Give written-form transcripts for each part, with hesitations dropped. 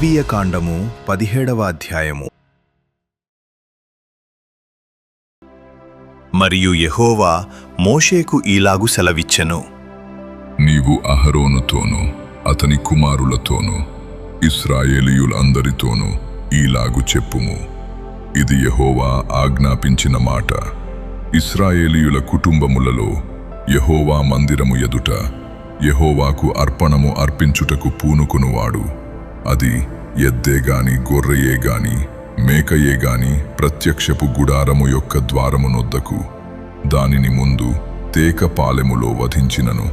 లేవీయకాండము 17వ అధ్యాయము. మరియు యెహోవా మోషేకు ఈలాగు సెలవిచ్చెను. నీవు అహరోనుతోనూ అతని కుమారులతోనూ ఇశ్రాయేలీయులందరితోనూ ఈలాగు చెప్పుము. ఇది యెహోవా ఆజ్ఞాపించిన మాట. ఇశ్రాయేలీయుల కుటుంబములలో యెహోవా మందిరము ఎదుట యెహోవాకు అర్పణము అర్పించుటకు పూనుకునువాడు, అది ఎద్దేగాని గొర్రెయేగాని మేకయేగాని ప్రత్యక్షపు గుడారము యొక్క ద్వారమునొద్దకు దానిని ముందు తేక పాలెములో వధించినను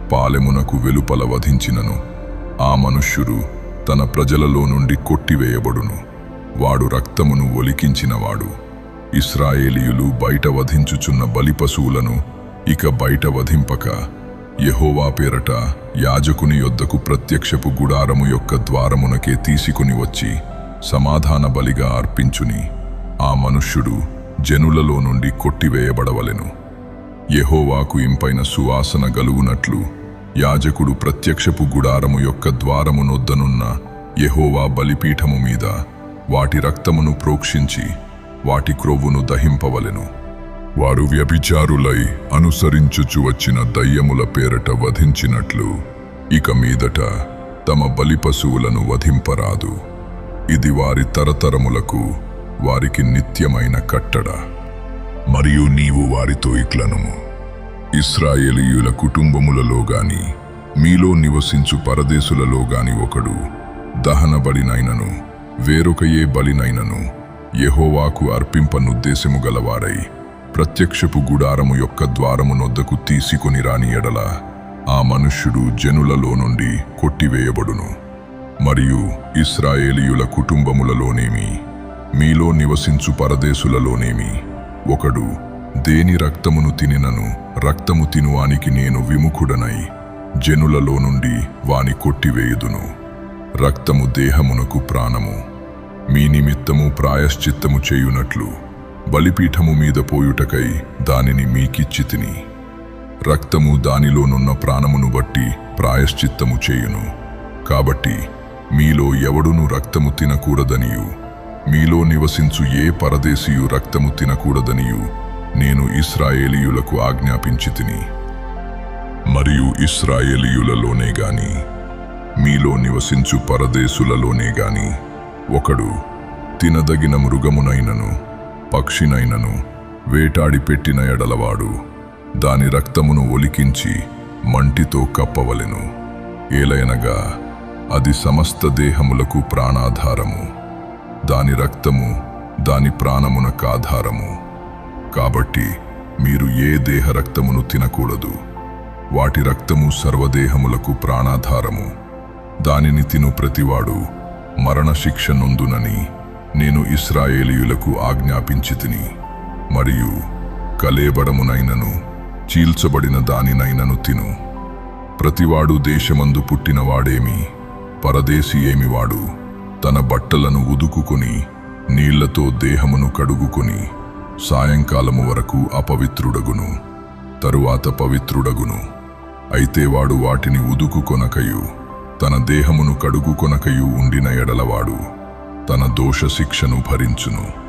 పాలెమునకు వెలుపల వధించినను ఆ మనుష్యుడు తన ప్రజలలో నుండి కొట్టివేయబడును. వాడు రక్తమును ఒలికించినవాడు. ఇశ్రాయేలీయులు బయట వధించుచున్న బలిపశువులను ఇక బయట వధింపక యెహోవా పేరట యాజకుని యొద్దకు ప్రత్యక్షపు గుడారము యొక్క ద్వారమునకే తీసుకుని వచ్చి సమాధాన బలిగా అర్పించుని ఆ మనుష్యుడు జనులలో నుండి కొట్టివేయబడవలెను. యెహోవాకు ఇంపైన సువాసన గలుగునట్లు యాజకుడు ప్రత్యక్షపు గుడారము యొక్క ద్వారమునొద్దనున్న యెహోవా బలిపీఠము మీద వాటి రక్తమును ప్రోక్షించి వాటి క్రొవ్వును దహింపవలెను. వారు వ్యభిచారులై అనుసరించుచు వచ్చిన దయ్యముల పేరట వధించినట్లు ఇక మీదట తమ బలిపశువులను వధింపరాదు. ఇది వారి తరతరములకు వారికి నిత్యమైన కట్టడ. మరియు నీవు వారితో ఇట్లనుము, ఇశ్రాయేలీయుల కుటుంబములలో గాని మీలో నివసించు పరదేశులలో గాని ఒకడు దహన బలినైనను వేరొక ఏ బలినైనను యెహోవాకు అర్పింపనుద్దేశము గలవారై ప్రత్యక్షపు గుడారము యొక్క ద్వారమునొద్దకు తీసుకొని రాని ఎడల ఆ మనుష్యుడు జనులలో నుండి కొట్టివేయబడును. మరియు ఇశ్రాయేలీయుల కుటుంబములలోనేమి మీలో నివసించు పరదేశులలోనేమి ఒకడు దేని రక్తమును తినినను రక్తము తినువానికి నేను విముఖుడనై జనులలో నుండి వాని కొట్టివేయుదును. రక్తము దేహమునకు ప్రాణము. మీ నిమిత్తము ప్రాయశ్చిత్తము చేయునట్లు బలిపీఠము మీద పోయుటకై దానిని మీకిచ్చితిని. రక్తము దానిలోనున్న ప్రాణమును బట్టి ప్రాయశ్చిత్తము చేయును. కాబట్టి మీలో ఎవడును రక్తము తినకూడదనియు మీలో నివసించు ఏ పరదేశీయు రక్తము తినకూడదనియు నేను ఇశ్రాయేలీయులకు ఆజ్ఞాపించితిని. మరియు ఇశ్రాయేలీయులలోనే గాని మీలో నివసించు పరదేశులలోనే గాని ఒకడు తినదగిన మృగమునైనను పక్షినైనను వేటాడి పెట్టిన ఎడలవాడు దాని రక్తమును ఒలికించి మంటితో కప్పవలెను. ఏలయనగా అది సమస్త దేహములకు ప్రాణాధారము. దాని రక్తము దాని ప్రాణమునకాధారము. కాబట్టి మీరు ఏ దేహ రక్తమును తినకూడదు. వాటి రక్తము సర్వదేహములకు ప్రాణాధారము. దానిని తిను ప్రతివాడు మరణశిక్ష నొందునని నేను ఇశ్రాయేలీయులకు ఆజ్ఞాపించితిని. మరియు కలేబడమునైనను చీల్చబడిన దానినైనను తిను. ప్రతివాడు దేశమందు పుట్టినవాడేమి పరదేశి ఏమివాడు తన బట్టలను ఉదుకుకొని నీళ్లతో దేహమును కడుగుకొని సాయంకాలము వరకు అపవిత్రుడగును, తరువాత పవిత్రుడగును. అయితే వాడు వాటిని ఉదుకుకొనకయు తన దేహమును కడుగుకొనకయు ఉండిన ఎడలవాడు తన దోష శిక్షను భరించును.